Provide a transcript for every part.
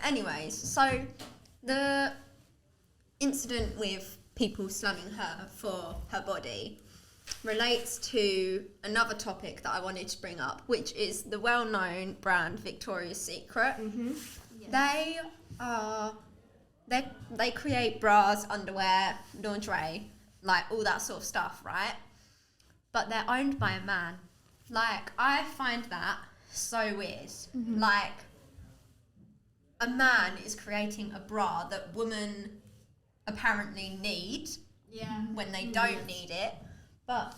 Anyways, so the incident with people slamming her for her body relates to another topic that I wanted to bring up, which is the well-known brand Victoria's Secret. Mm-hmm. Yeah. They create bras, underwear, lingerie, like all that sort of stuff, right? But they're owned by a man. Like, I find that so weird. Mm-hmm. Like, a man is creating a bra that women apparently need when they don't need it, but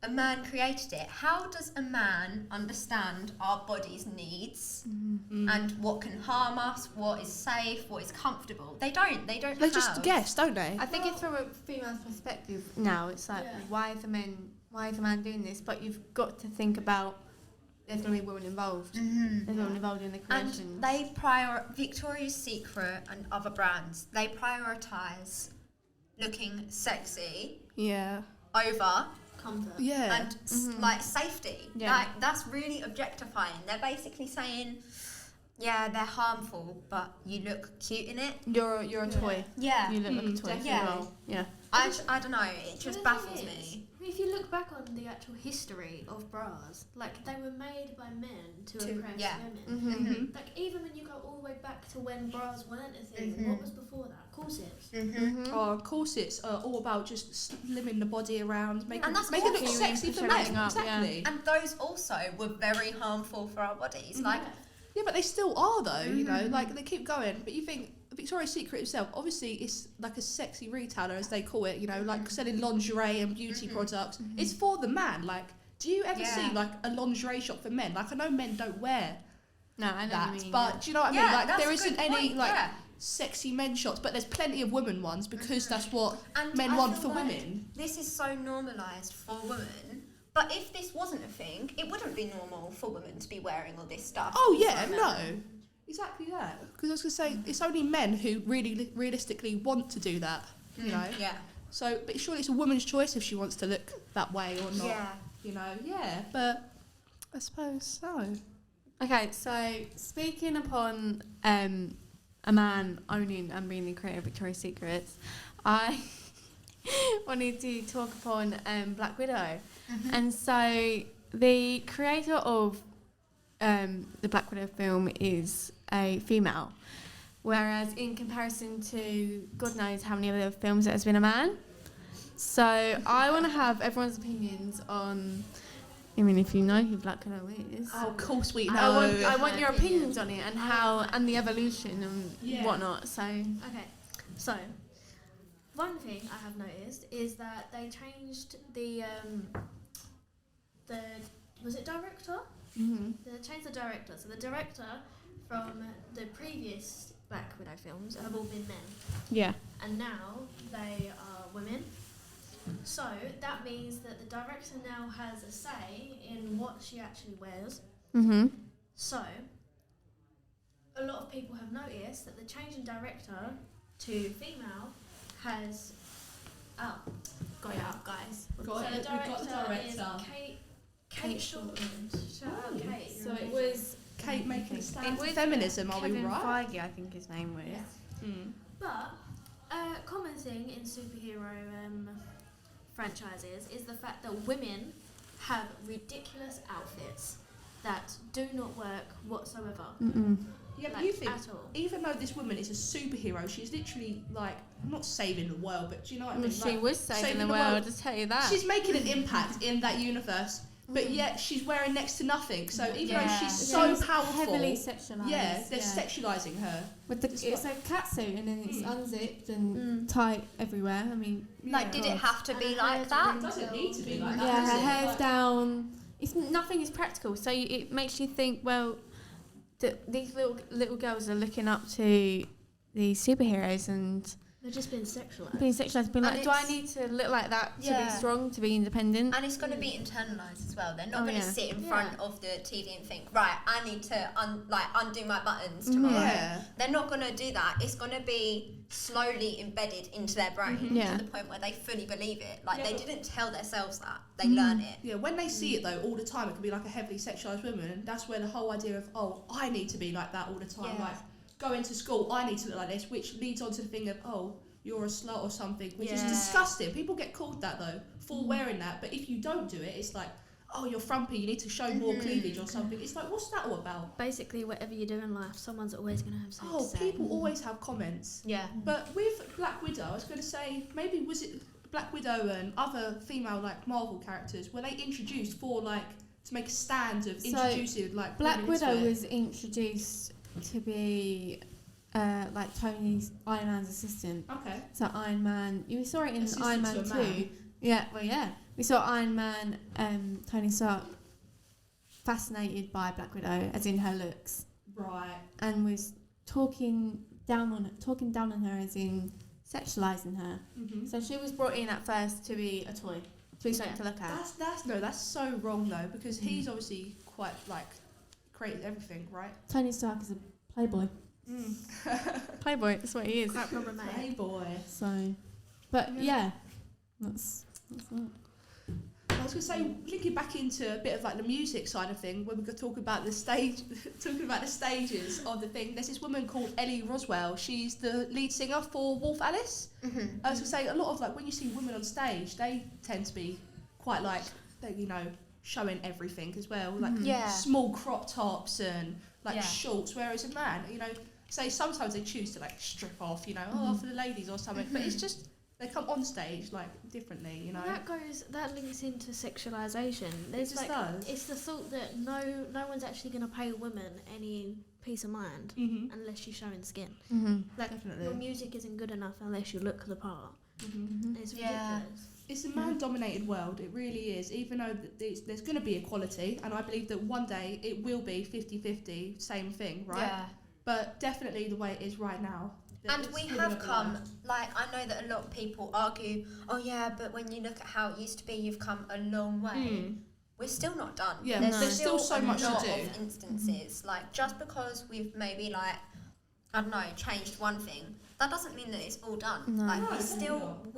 a man created it. How does a man understand our body's needs and what can harm us, what is safe, what is comfortable? They don't They have. just guess, don't they? I think it's from a female's perspective now. It's like, why is a man doing this? But you've got to think about there's going to be women involved. There's women involved in the creations. And they Victoria's Secret and other brands, they prioritise looking sexy over Comfort. Yeah. and like safety. Yeah. Like, that's really objectifying. They're basically saying, yeah, they're harmful, but you look cute in it. You're a toy. Yeah. You look like a toy. definitely. as well. Yeah. I don't know, it just the baffles thing me. If you look back on the actual history of bras, like they were made by men to impress women. Mm-hmm. Like even when you go all the way back to when bras weren't a thing, what was before that? Corsets. Oh, corsets are all about just slimming the body around, making And that's it look awful. sexy for men. Everything up, Exactly. And those also were very harmful for our bodies. Like, Yeah, but they still are though, you know, like they keep going. But you think Victoria's Secret itself, obviously it's like a sexy retailer as they call it, you know, like selling lingerie and beauty products. It's for the man. Like, do you ever see like a lingerie shop for men? Like, I know men don't wear No, I know that, what you mean, but do you know what I mean? Like, that's there a isn't good any point, like yeah. sexy men shops, but there's plenty of women ones because that's what And men I want feel for like women. This is so normalised for women. But if this wasn't a thing, it wouldn't be normal for women to be wearing all this stuff. Oh yeah, for no. men. Exactly that. Because I was going to say, it's only men who really realistically want to do that, you know? Yeah. So, but surely it's a woman's choice if she wants to look that way or not. Yeah. You know, yeah, but I suppose so. Okay, so speaking upon a man owning and being the creator of Victoria's Secrets, I wanted to talk upon Black Widow. And so the creator of the Black Widow film is a female, whereas in comparison to God knows how many other films it has been a man. So I want to have everyone's opinions on, I mean, if you know who Black Widow is. Oh, of course we know. I want your opinions on it and how and the evolution and whatnot. So Okay, so one thing I have noticed is that they changed the was it director? They changed the director. So the director from the previous Black Widow films have all been men, yeah, and now they are women. So that means that the director now has a say in what she actually wears. So a lot of people have noticed that the change in director to female has got it up, guys. Got so it, the we've got the director is director. Kate Shortland. Shout out Kate. So it was Kate making a stand for with feminism, are we Kevin right? Feige, I think his name was. Yeah. But a common thing in superhero franchises is the fact that women have ridiculous outfits that do not work whatsoever. Yeah, but Like, you think, at all. even though this woman is a superhero, she's literally like, not saving the world, but do you know what I Well, mean? she Like, was saving the world, I'll tell you that. She's making an impact in that universe, but yet she's wearing next to nothing. So even though she's so powerful, heavily sexualised. they're sexualising her. With the, it's a catsuit and then it's unzipped and tight everywhere. I mean, Like, did it have to be like that? It doesn't need to be like that. yeah, does her it? hair's Like- down. It's nothing is practical, so it makes you think. Well, that these little girls are looking up to these superheroes, and They're just being sexualised. Being sexualised, being And like, do I it's- need to look like that to Yeah. be strong, to be independent? And it's going to be internalised as well. They're not Oh, going to yeah. sit in front of the TV and think, right, I need to undo my buttons tomorrow. Yeah. They're not going to do that. It's going to be slowly embedded into their brain Yeah. to the point where they fully believe it. Like, Yeah, they but- didn't tell themselves that. They learn it. Yeah, when they see it though all the time, it can be like a heavily sexualised woman, and that's where the whole idea of, oh, I need to be like that all the time. Yeah. Like, going to school, I need to look like this, which leads on to the thing of, oh, you're a slut or something, which is Yeah. disgusting. People get called that though for wearing that, but if you don't do it, it's like, oh, you're frumpy, you need to show more cleavage or something. It's like, what's that all about? Basically, whatever you do in life, someone's always going to have something Oh, to say. people always have comments. Yeah. But with Black Widow, I was going to say, maybe was it Black Widow and other female like Marvel characters, were they introduced for like to make a stand of So, introducing like Black women into Widow it? was introduced to be like Tony's Iron Man's assistant. Okay. So Iron Man, you saw it in Assistant Iron to Man a 2. man. Yeah, well, yeah. We saw Iron Man, Tony Stark, fascinated by Black Widow, as in her looks, Right. and was talking down on her, as in sexualizing her. Mm-hmm. So she was brought in at first to be a toy, to be something to look at. That's so wrong though, because he's obviously quite like created everything, right? Tony Stark is a playboy, Playboy, that's what he is. Quite problematic. Playboy. so. But yeah, that's that. I was gonna say, linking back into a bit of like the music side of thing, when we could talk about the stage, talking about the stages of the thing. There's this woman called Ellie Roswell. She's the lead singer for Wolf Alice. Mm-hmm. I was gonna say, a lot of like when you see women on stage, they tend to be quite like, they, you know, showing everything as well, like Yeah. small crop tops and like Yeah. shorts. Whereas a man, you know, say sometimes they choose to like strip off, you know, oh for the ladies or something. But it's just they come on stage like differently, you know. That links into sexualization. There's just like does. it's the thought that no one's actually going to pay a woman any peace of mind Mm-hmm. unless she's showing skin. Mm-hmm. Like Definitely. your music isn't good enough unless you look the part. Mm-hmm. It's Yeah. ridiculous. It's a man-dominated world, it really is, even though there's going to be equality, and I believe that one day it will be 50-50, same thing, right? Yeah. But definitely the way it is right now. And it's we still have not come, right. like, I know that a lot of people argue, oh yeah, but when you look at how it used to be, you've come a long way. Mm. We're still not done. Yeah, there's there's still so a much to lot do. of instances. Like, just because we've maybe, like, I don't know, changed one thing, that doesn't mean that it's all done. No. Like, No, we're definitely still, not.